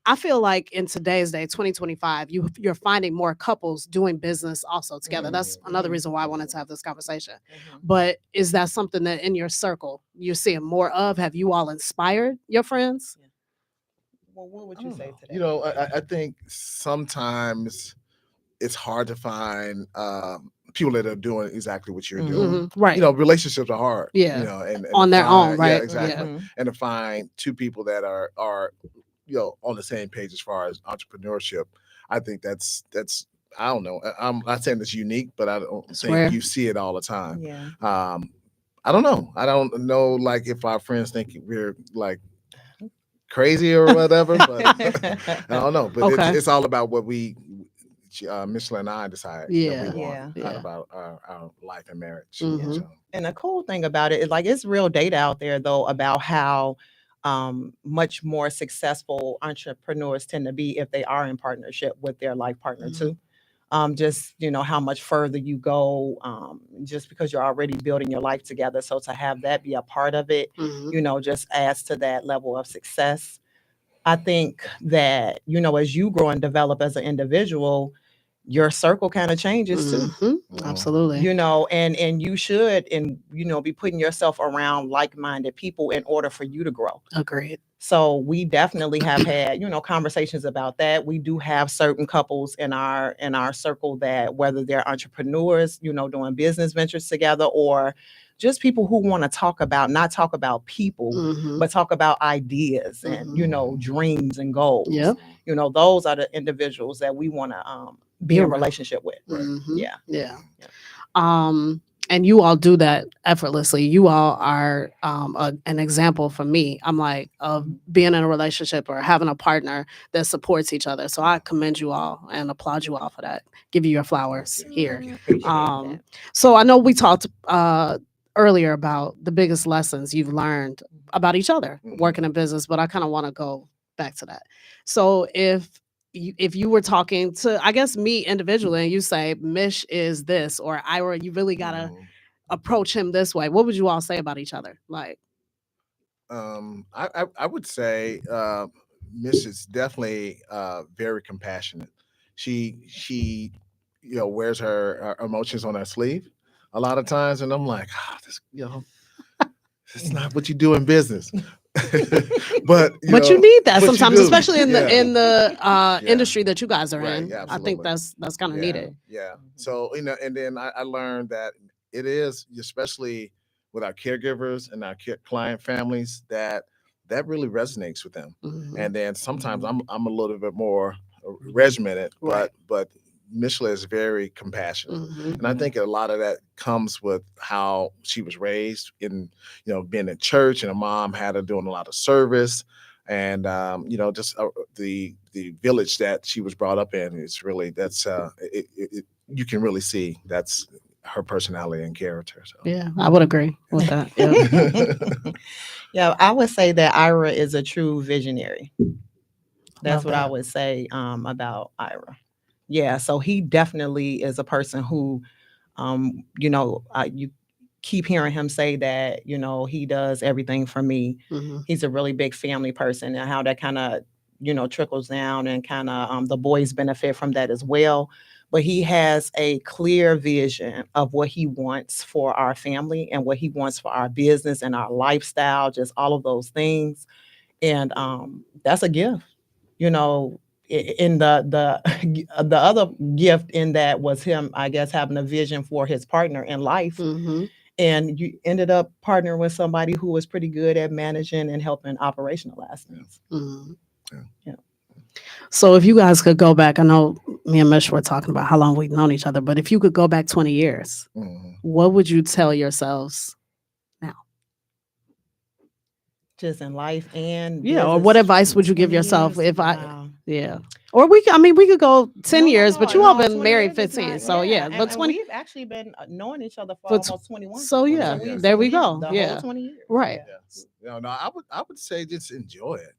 [SPEAKER 1] I feel like in today's day, 2025, you're finding more couples doing business also together. That's another reason why I wanted to have this conversation. But is that something that in your circle you're seeing more of? Have you all inspired your friends?
[SPEAKER 3] Well, what would you say to that?
[SPEAKER 2] You know, I think sometimes it's hard to find people that are doing exactly what you're doing.
[SPEAKER 1] Right.
[SPEAKER 2] You know, relationships are hard.
[SPEAKER 1] Yeah.
[SPEAKER 2] You know, and
[SPEAKER 1] On
[SPEAKER 2] to
[SPEAKER 1] their own,
[SPEAKER 2] find-
[SPEAKER 1] right?
[SPEAKER 2] Yeah, exactly.
[SPEAKER 1] Yeah.
[SPEAKER 2] And to find two people that are on the same page as far as entrepreneurship, I think that's I don't know. I'm not saying it's unique, but I don't think
[SPEAKER 1] rare.
[SPEAKER 2] you see it all the time.
[SPEAKER 3] Yeah.
[SPEAKER 2] I don't know. I don't know, like, if our friends think we're like crazy or whatever, but I don't know. But
[SPEAKER 1] Okay.
[SPEAKER 2] it's all about what we, Michelin and I, decide that
[SPEAKER 1] Yeah.
[SPEAKER 2] we want
[SPEAKER 3] Yeah.
[SPEAKER 2] out of our life and marriage.
[SPEAKER 1] Mhm.
[SPEAKER 2] So,
[SPEAKER 3] And the cool thing about it is, like, it's real data out there though about how much more successful entrepreneurs tend to be if they are in partnership with their life partner too. Just, you know, how much further you go, just because you're already building your life together. So to have that be a part of it, you know, just adds to that level of success. I think that, you know, as you grow and develop as an individual, your circle kind of changes too.
[SPEAKER 1] Absolutely.
[SPEAKER 3] You know, and you should, and you know, be putting yourself around like-minded people in order for you to grow.
[SPEAKER 1] Agreed.
[SPEAKER 3] So we definitely have had, you know, conversations about that. We do have certain couples in our circle that, whether they're entrepreneurs, you know, doing business ventures together, or just people who want to not talk about people, but talk about ideas and, you know, dreams and goals.
[SPEAKER 1] Yep.
[SPEAKER 3] You know, those are the individuals that we want to be in a relationship with. Yeah.
[SPEAKER 1] And you all do that effortlessly. You all are an example for me. I'm like, of being in a relationship or having a partner that supports each other. So I commend you all and applaud you all for that. Give you your flowers here. So I know we talked earlier about the biggest lessons you've learned about each other working in business, but I kind of want to go back to that. So if you were talking to, I guess, me individually, and you say Mish is this, or Ira, you really gotta approach him this way, what would you all say about each other? Like,
[SPEAKER 2] I would say Mish is definitely very compassionate. She you know, wears her emotions on her sleeve a lot of times, and I'm like, this, you know, it's not what you do in business. but
[SPEAKER 1] you need that sometimes, especially in the industry that you guys are in.
[SPEAKER 2] Yeah,
[SPEAKER 1] I think that's kind of needed.
[SPEAKER 2] Yeah. So, you know, and then I learned that it is, especially with our caregivers and our client families, that really resonates with them. And then sometimes I'm a little bit more regimented, but Michelle is very compassionate. And I think a lot of that comes with how she was raised in, you know, being in church, and her mom had her doing a lot of service. And, you know, just the village that she was brought up in is really, that's, you can really see that's her personality and character. So.
[SPEAKER 1] Yeah, I would agree with that. Yeah.
[SPEAKER 3] Yeah, I would say that Ira is a true visionary. That's what I would say about Ira. Yeah, so he definitely is a person who, you know, you keep hearing him say that, you know, he does everything for me. He's a really big family person, and how that kind of, you know, trickles down, and kind of the boys benefit from that as well. But he has a clear vision of what he wants for our family and what he wants for our business and our lifestyle, just all of those things. And that's a gift, you know. In the other gift in that was him, I guess, having a vision for his partner in life. And you ended up partnering with somebody who was pretty good at managing and helping operationalize things. Yeah.
[SPEAKER 1] So if you guys could go back, I know me and Mish were talking about how long we've known each other, but if you could go back 20 years, what would you tell yourselves now?
[SPEAKER 3] Just in life and
[SPEAKER 1] or what advice would you give yourself or we could go 10 years, but you all been married 15, so but 20.
[SPEAKER 3] We've actually been knowing each other for almost 21.
[SPEAKER 1] So there we go.
[SPEAKER 3] The whole 20 years.
[SPEAKER 1] Right.
[SPEAKER 2] No, I would say just enjoy it.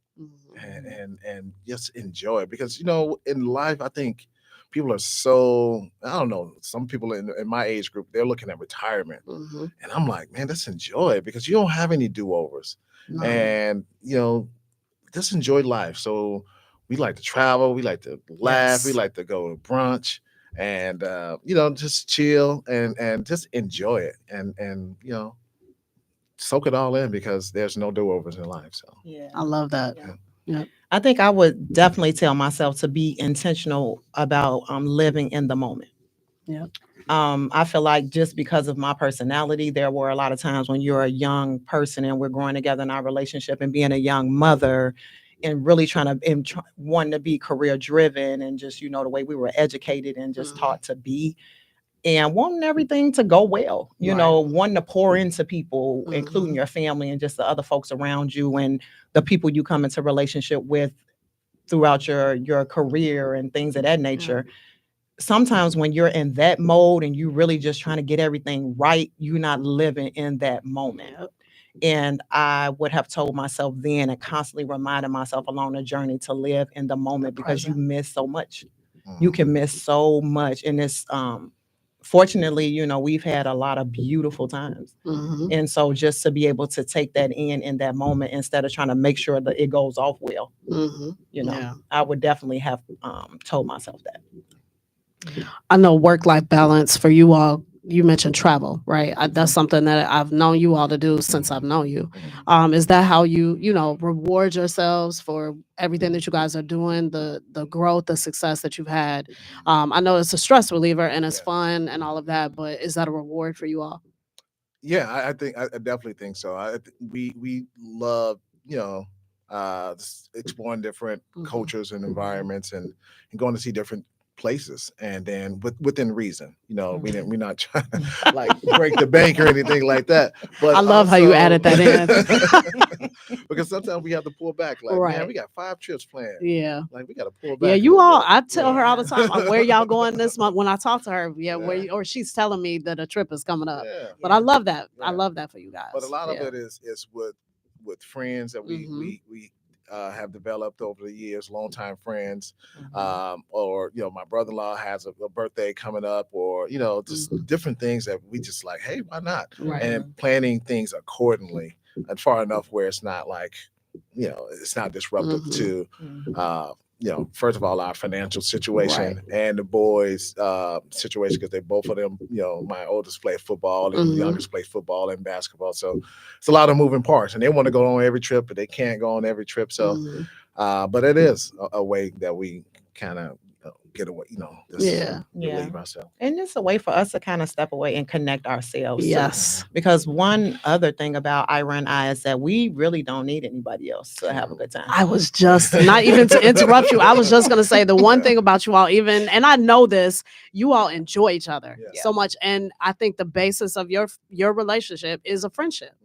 [SPEAKER 2] And just enjoy it, because, you know, in life, I think people are so, I don't know, some people in my age group, they're looking at retirement, and I'm like, man, let's enjoy it, because you don't have any do-overs. And, you know, just enjoy life. So we like to travel, we like to laugh, we
[SPEAKER 1] Yes.
[SPEAKER 2] like to go to brunch, and you know, just chill and just enjoy it, and you know, soak it all in because there's no do-overs in life. So
[SPEAKER 3] Yeah.
[SPEAKER 1] I love that.
[SPEAKER 3] Yeah.
[SPEAKER 1] Yeah.
[SPEAKER 3] I think I would definitely tell myself to be intentional about living in the moment.
[SPEAKER 1] Yeah.
[SPEAKER 3] I feel like just because of my personality, there were a lot of times when you're a young person and we're growing together in our relationship and being a young mother and really wanting to be career driven and just, you know, the way we were educated and just taught to be and wanting everything to go well, you know, wanting to pour into people, including your family and just the other folks around you and the people you come into relationship with throughout your career and things of that nature. Sometimes when you're in that mode and you really just trying to get everything right, you're not living in that moment. And I would have told myself then and constantly reminded myself along the journey to live in the moment because you miss so much. You can miss so much. And it's fortunately, you know, we've had a lot of beautiful times. And so just to be able to take that in that moment instead of trying to make sure that it goes off well, you know, I would definitely have told myself that.
[SPEAKER 1] I know work-life balance for you all. You mentioned travel, right? That's something that I've known you all to do since I've known you. Is that how you know, reward yourselves for everything that you guys are doing, the growth, the success that you've had? I know it's a stress reliever and it's fun and all of that, but is that a reward for you all?
[SPEAKER 2] yeah, I think I definitely think so. We love, you know, just exploring different cultures and environments and going to see different places, and then within reason, you know, we're not trying to like break the bank or anything like that. But
[SPEAKER 1] I love how you added that in.
[SPEAKER 2] because sometimes we have to pull back. Like, man, we got 5 trips planned.
[SPEAKER 1] Yeah.
[SPEAKER 2] Like we got to pull back.
[SPEAKER 1] Yeah,
[SPEAKER 2] a
[SPEAKER 1] you
[SPEAKER 2] little
[SPEAKER 1] all.
[SPEAKER 2] bit.
[SPEAKER 1] I tell her all the time,
[SPEAKER 2] Yeah.
[SPEAKER 1] where y'all going this month? When I talk to her, or she's telling me that a trip is coming up. But I love that. I love that for you guys.
[SPEAKER 2] But a lot of it is with friends that we have developed over the years, longtime friends, or you know, my brother-in-law has a birthday coming up, or you know, just different things that we just like, hey, why not? And planning things accordingly and far enough where it's not like, you know, it's not disruptive to you know, first of all, our financial situation and the boys' situation, because they both of them, you know, my oldest play football and the youngest play football and basketball. So it's a lot of moving parts, and they want to go on every trip, but they can't go on every trip. So, but it is a way that we kind of get away, you know, relieve ourselves.
[SPEAKER 3] And it's a way for us to kind of step away and connect ourselves.
[SPEAKER 1] Yes.
[SPEAKER 3] Because one other thing about Ira and I is that we really don't need anybody else to have a good time.
[SPEAKER 1] I was just not even to interrupt you. I was just going to say the one thing about you all, even, and I know this, you all enjoy each other so much. And I think the basis of your relationship is a friendship.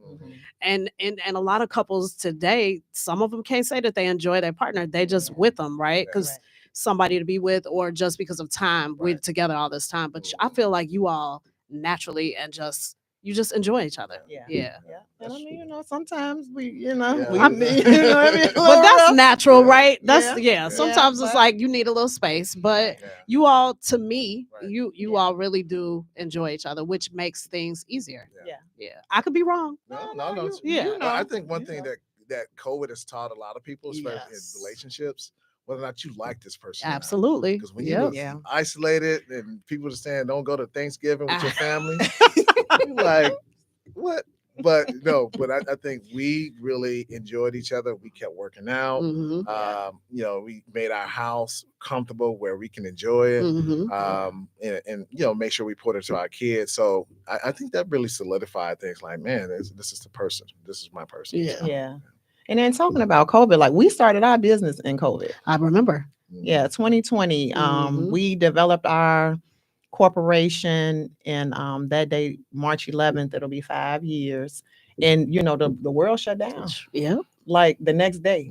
[SPEAKER 1] And a lot of couples today, some of them can't say that they enjoy their partner. They just with them, right? Because somebody to be with, or just because of time, we're together all this time. But I feel like you all naturally and you just enjoy each other. Yeah.
[SPEAKER 3] And I mean, you know, sometimes we, you know,
[SPEAKER 2] Yeah.
[SPEAKER 3] we, you know what I mean?
[SPEAKER 1] But that's
[SPEAKER 3] rough.
[SPEAKER 1] natural, right? That's sometimes
[SPEAKER 3] but-
[SPEAKER 1] it's like you need a little space, but you all, to me, you all really do enjoy each other, which makes things easier. Yeah. I could be wrong.
[SPEAKER 2] No.
[SPEAKER 1] you
[SPEAKER 2] Well, I think one thing that COVID has taught a lot of people, especially in relationships, whether or not you like this person.
[SPEAKER 1] Absolutely.
[SPEAKER 2] Because when you're isolated and people are saying don't go to Thanksgiving with your family, you're like, what? But no, I think we really enjoyed each other. We kept working out. You know, we made our house comfortable where we can enjoy it. And you know, make sure we put it to our kids. So I think that really solidified things like, man, this is the person. This is my person.
[SPEAKER 3] Yeah. And then talking about COVID, like we started our business in COVID.
[SPEAKER 1] I remember.
[SPEAKER 3] Yeah, 2020. We developed our corporation in that day, March 11th. It'll be 5 years. And you know, the world shut down.
[SPEAKER 1] Yeah.
[SPEAKER 3] Like the next day.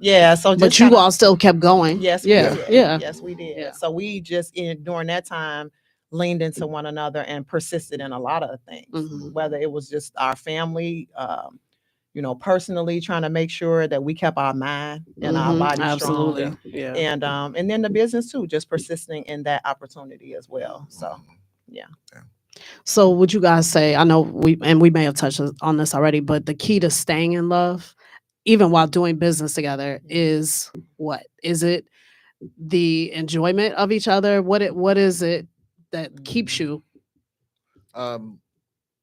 [SPEAKER 3] Yeah. So
[SPEAKER 1] but you all still kept going.
[SPEAKER 3] Yes. Yes, we did.
[SPEAKER 1] Yeah.
[SPEAKER 3] So we just during that time leaned into one another and persisted in a lot of things, whether it was just our family, you know, personally trying to make sure that we kept our mind and our body strong.
[SPEAKER 1] Yeah.
[SPEAKER 3] And then the business too, just persisting in that opportunity as well. So, yeah.
[SPEAKER 1] So would you guys say, I know we may have touched on this already, but the key to staying in love even while doing business together is what? Is it the enjoyment of each other? What is it that keeps you?
[SPEAKER 2] Um,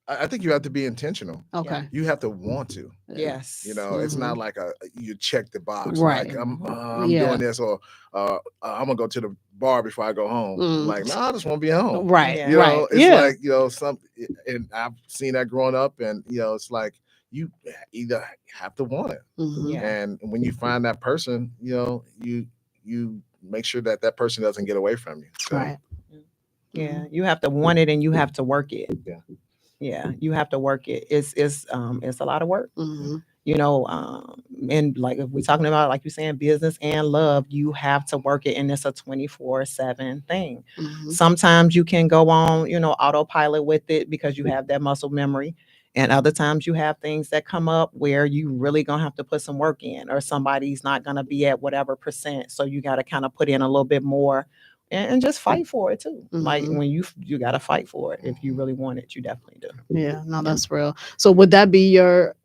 [SPEAKER 2] I think you have to be intentional.
[SPEAKER 1] Okay.
[SPEAKER 2] You have to want to.
[SPEAKER 3] Yes.
[SPEAKER 2] You know, it's not
[SPEAKER 1] Mhm.
[SPEAKER 2] like you check the box,
[SPEAKER 1] Right.
[SPEAKER 2] like I'm
[SPEAKER 1] Yeah.
[SPEAKER 2] doing this, or I'm gonna go to the bar before I go home.
[SPEAKER 1] Mm.
[SPEAKER 2] Like, no, I just want to be at home.
[SPEAKER 1] Right.
[SPEAKER 3] Yeah.
[SPEAKER 2] You
[SPEAKER 1] Right.
[SPEAKER 2] know, it's
[SPEAKER 1] Yeah.
[SPEAKER 2] like, you know, and I've seen that growing up, and you know, it's like you either have to want it,
[SPEAKER 1] Mhm.
[SPEAKER 3] Yeah.
[SPEAKER 2] and when you find that person, you know, you make sure that that person doesn't get away from you. So
[SPEAKER 1] Right.
[SPEAKER 3] Yeah. You have to want it and you have to work it.
[SPEAKER 2] Yeah.
[SPEAKER 3] Yeah. You have to work it. It's a lot of work.
[SPEAKER 1] Mhm.
[SPEAKER 3] You know, and like if we're talking about, like you're saying, business and love, you have to work it, and it's a 24/7 thing.
[SPEAKER 1] Mhm.
[SPEAKER 3] Sometimes you can go on, autopilot with it because you have that muscle memory, and other times you have things that come up where you really gonna have to put some work in, or somebody's not gonna be at whatever percent, so you got to kind of put in a little bit more, and just fight for it too. Like
[SPEAKER 1] Mhm.
[SPEAKER 3] when you got to fight for it. If you really want it, you definitely do.
[SPEAKER 1] Yeah. No, that's real. So would that be your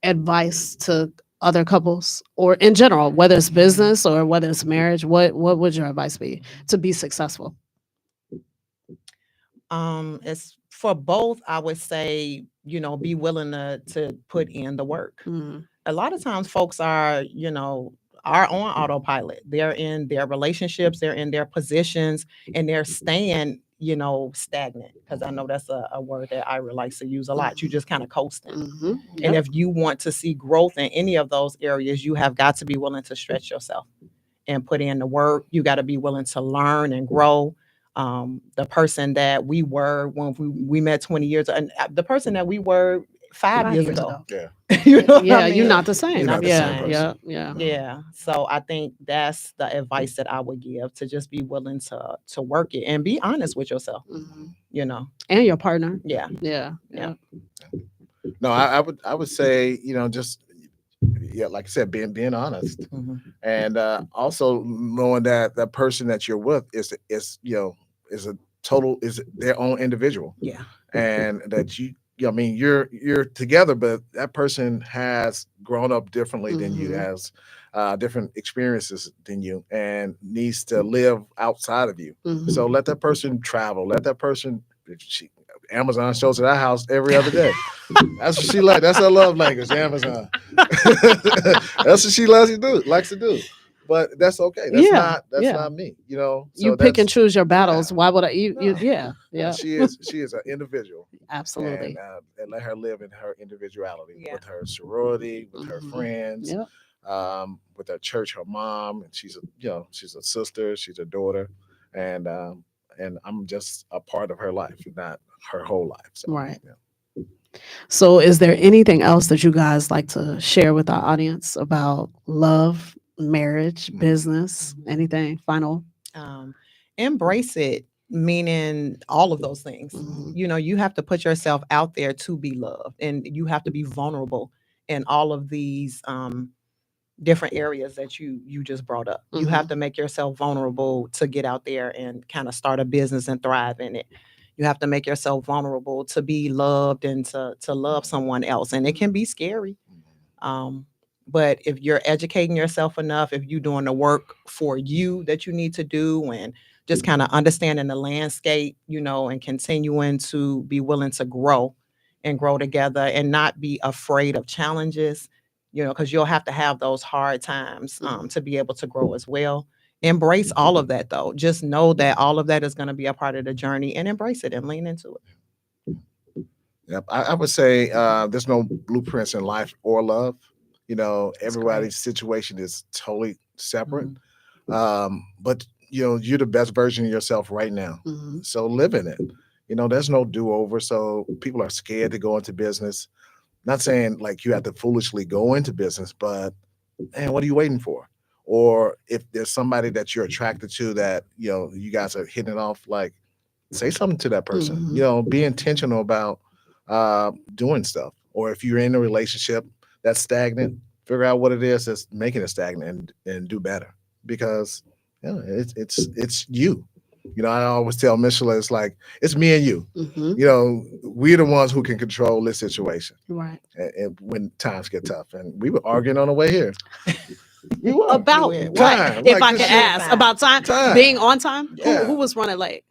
[SPEAKER 1] advice to other couples, or in general, whether it's business or whether it's marriage? What would your advice be to be successful?
[SPEAKER 3] It's for both. I would say, be willing to put in the work.
[SPEAKER 1] Mhm.
[SPEAKER 3] A lot of times folks are on autopilot. They're in their relationships, they're in their positions, and they're staying, stagnant. Because I know that's a word that Ira likes to use a lot. You just kind of coasting.
[SPEAKER 1] Mhm.
[SPEAKER 3] And
[SPEAKER 1] Yep.
[SPEAKER 3] if you want to see growth in any of those areas, you have got to be willing to stretch yourself and put in the work. You got to be willing to learn and grow. The person that we were when we met 20 years, and the person that we were 5 years ago.
[SPEAKER 2] yeah,
[SPEAKER 3] You know what
[SPEAKER 1] Yeah,
[SPEAKER 3] I
[SPEAKER 1] you're
[SPEAKER 3] mean?
[SPEAKER 1] not the same.
[SPEAKER 3] You're not the
[SPEAKER 1] Yeah.
[SPEAKER 3] same.
[SPEAKER 1] Yeah. Yeah.
[SPEAKER 3] Yeah. So I think that's the advice that I would give, to just be willing to work it and be honest with yourself,
[SPEAKER 1] Mhm.
[SPEAKER 3] you know.
[SPEAKER 1] And your partner.
[SPEAKER 3] Yeah.
[SPEAKER 1] Yeah.
[SPEAKER 3] Yeah.
[SPEAKER 1] Yeah.
[SPEAKER 2] no, I would say, you know, just like I said, being honest,
[SPEAKER 3] Mhm.
[SPEAKER 2] and also knowing that that person that you're with is you know is their own individual,
[SPEAKER 3] Yeah.
[SPEAKER 2] and that I mean, you're together, but that person has grown up differently than you,
[SPEAKER 1] Mhm.
[SPEAKER 2] has different experiences than you, and needs to live outside of you.
[SPEAKER 1] Mhm.
[SPEAKER 2] So let that person travel. Let that person. Amazon shows at our house every other day. That's what she like. That's her love language, Amazon. That's what she likes to do. But that's okay.
[SPEAKER 1] Yeah.
[SPEAKER 2] That's
[SPEAKER 1] Yeah.
[SPEAKER 2] not me. You know.
[SPEAKER 1] You
[SPEAKER 2] So
[SPEAKER 1] pick and
[SPEAKER 2] that's
[SPEAKER 1] choose your
[SPEAKER 2] yeah.
[SPEAKER 1] battles. Why would I?
[SPEAKER 2] No.
[SPEAKER 1] Yeah. Yeah.
[SPEAKER 2] She is an individual,
[SPEAKER 1] Absolutely.
[SPEAKER 2] and let her live in her individuality,
[SPEAKER 3] Yeah.
[SPEAKER 2] with her sorority, with her
[SPEAKER 1] Mhm.
[SPEAKER 2] friends,
[SPEAKER 1] Yep.
[SPEAKER 2] with her church, her mom, and she's a sister, she's a daughter, and I'm just a part of her life, not her whole life. So
[SPEAKER 1] Right.
[SPEAKER 2] yeah.
[SPEAKER 1] So, is there anything else that you guys like to share with our audience about love, marriage, business, anything final?
[SPEAKER 3] um, Embrace it, meaning all of those things.
[SPEAKER 1] Mhm.
[SPEAKER 3] You have to put yourself out there to be loved, and you have to be vulnerable in all of these different areas that you just brought up. You have
[SPEAKER 1] Mhm.
[SPEAKER 3] to make yourself vulnerable to get out there and kind of start a business and thrive in it. You have to make yourself vulnerable to be loved and to love someone else, and it can be scary. Um, but if you're educating yourself enough, if you're doing the work for you that you need to do, and just kind of understanding the landscape, and continuing to be willing to grow and grow together, and not be afraid of challenges, because you'll have to have those hard times to be able to grow as well. Embrace all of that, though. Just know that all of that is going to be a part of the journey, and embrace it and lean into it.
[SPEAKER 2] Yep. I would say there's no blueprints in life or love. You know,
[SPEAKER 3] That's great.
[SPEAKER 2] everybody's situation is totally separate.
[SPEAKER 3] Mhm.
[SPEAKER 2] But you know, you're the best version of yourself right now.
[SPEAKER 1] Mhm.
[SPEAKER 2] So live in it. You know, there's no do-over. So people are scared to go into business. Not saying like you have to foolishly go into business, but man, what are you waiting for? Or if there's somebody that you're attracted to that, you know, you guys are hitting it off, like say something to that person.
[SPEAKER 1] Mhm.
[SPEAKER 2] You know, be intentional about doing stuff. Or if you're in a relationship that's stagnant, figure out what it is that's making it stagnant, and do better, because it's you. You know, I always tell Michelle, it's like, it's me and you.
[SPEAKER 1] Mhm.
[SPEAKER 2] You know, we're the ones who can control this situation.
[SPEAKER 1] Right.
[SPEAKER 2] And when times get tough. And we were arguing on the way here. We were.
[SPEAKER 1] About
[SPEAKER 3] Yeah,
[SPEAKER 1] what?
[SPEAKER 2] time.
[SPEAKER 1] If
[SPEAKER 2] Like,
[SPEAKER 1] I
[SPEAKER 2] this
[SPEAKER 1] can
[SPEAKER 2] shit-
[SPEAKER 1] ask about time,
[SPEAKER 2] Time.
[SPEAKER 1] being on time.
[SPEAKER 2] Yeah.
[SPEAKER 1] Who was running late?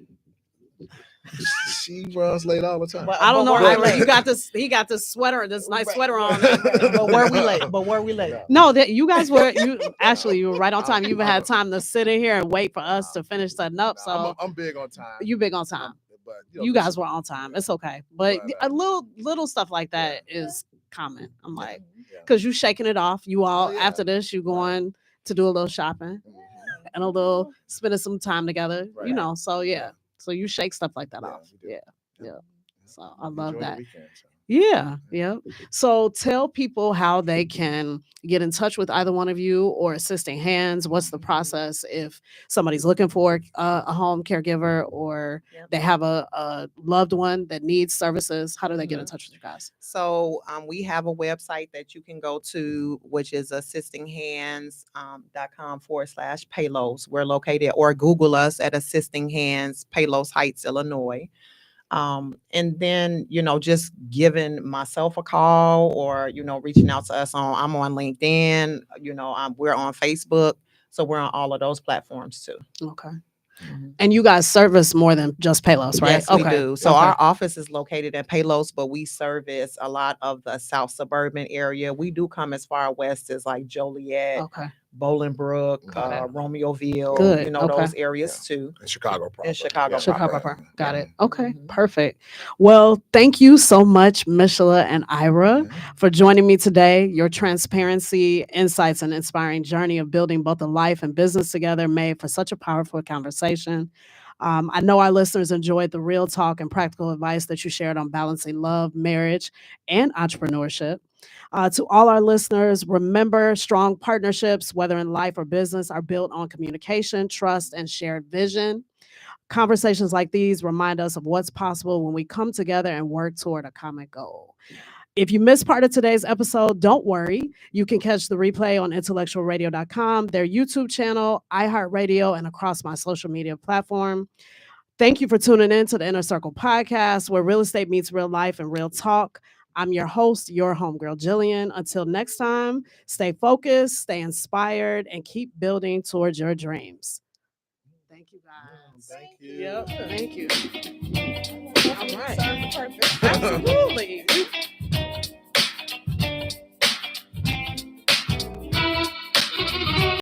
[SPEAKER 2] She runs late all the time.
[SPEAKER 1] I don't know.
[SPEAKER 3] But were we
[SPEAKER 1] Ira, you
[SPEAKER 3] late?
[SPEAKER 1] got this. He got this sweater, this nice
[SPEAKER 3] Right.
[SPEAKER 1] sweater on.
[SPEAKER 3] But were we late? But were we late?
[SPEAKER 1] No, that you guys were. You actually, you were right on time. You even had time to sit in here and wait for us to finish setting up. So
[SPEAKER 2] I'm big on time.
[SPEAKER 1] you big on time.
[SPEAKER 2] But
[SPEAKER 1] You guys were on time. It's okay, but
[SPEAKER 2] But,
[SPEAKER 1] a little stuff like that is common. I'm like,
[SPEAKER 2] yeah.
[SPEAKER 1] because you shaking it off. You all
[SPEAKER 2] yeah.
[SPEAKER 1] after this, you going to do a little shopping and a little spending some time together.
[SPEAKER 2] Right.
[SPEAKER 1] You know, so yeah. So you shake stuff like that
[SPEAKER 2] Yeah,
[SPEAKER 1] off.
[SPEAKER 2] we do.
[SPEAKER 1] Yeah. So I love
[SPEAKER 2] Enjoy the
[SPEAKER 1] that.
[SPEAKER 2] weekend, so.
[SPEAKER 1] Yeah. So tell people how they can get in touch with either one of you or assisting hands. What's the process if somebody's looking for a home caregiver or
[SPEAKER 3] Yep.
[SPEAKER 1] they have a loved one that needs services? How do they get in
[SPEAKER 3] Mhm.
[SPEAKER 1] touch with you guys?
[SPEAKER 3] So we have a website that you can go to, which is assistinghands.com/Palos. We're located, or Google us at Assisting Hands, Palos Heights, Illinois. And then, just giving myself a call or, reaching out to us I'm on LinkedIn, we're on Facebook. So we're on all of those platforms too.
[SPEAKER 1] Okay. And you guys service more than just Palos, right?
[SPEAKER 3] Yes, we do. So
[SPEAKER 1] Okay.
[SPEAKER 3] our office is located in Palos, but we service a lot of the South suburban area. We do come as far west as like Joliet,
[SPEAKER 1] Okay.
[SPEAKER 3] Bolingbrook,
[SPEAKER 1] Okay.
[SPEAKER 3] Romeoville,
[SPEAKER 1] Good.
[SPEAKER 3] those
[SPEAKER 1] Okay.
[SPEAKER 3] areas too.
[SPEAKER 2] In Chicago proper.
[SPEAKER 3] In Chicago
[SPEAKER 2] Yeah,
[SPEAKER 1] Chicago
[SPEAKER 3] proper.
[SPEAKER 1] proper. Got
[SPEAKER 2] Yeah.
[SPEAKER 1] it. Okay.
[SPEAKER 3] Mhm.
[SPEAKER 1] Perfect. Well, thank you so much, Michela and Ira, for joining me today. Your transparency, insights, and inspiring journey of building both a life and business together made for such a powerful conversation. I know our listeners enjoyed the real talk and practical advice that you shared on balancing love, marriage, and entrepreneurship. To all our listeners, remember strong partnerships, whether in life or business, are built on communication, trust, and shared vision. Conversations like these remind us of what's possible when we come together and work toward a common goal. If you missed part of today's episode, don't worry. You can catch the replay on IntellectualRadio.com, their YouTube channel, iHeartRadio, and across my social media platform. Thank you for tuning in to the Inner Circle podcast, where real estate meets real life and real talk. I'm your host, your homegirl, Jillian. Until next time, stay focused, stay inspired, and keep building towards your dreams. Thank you, guys.
[SPEAKER 2] Thank you.
[SPEAKER 1] Yep, thank you. All right.
[SPEAKER 3] Serve the purpose.
[SPEAKER 1] Absolutely.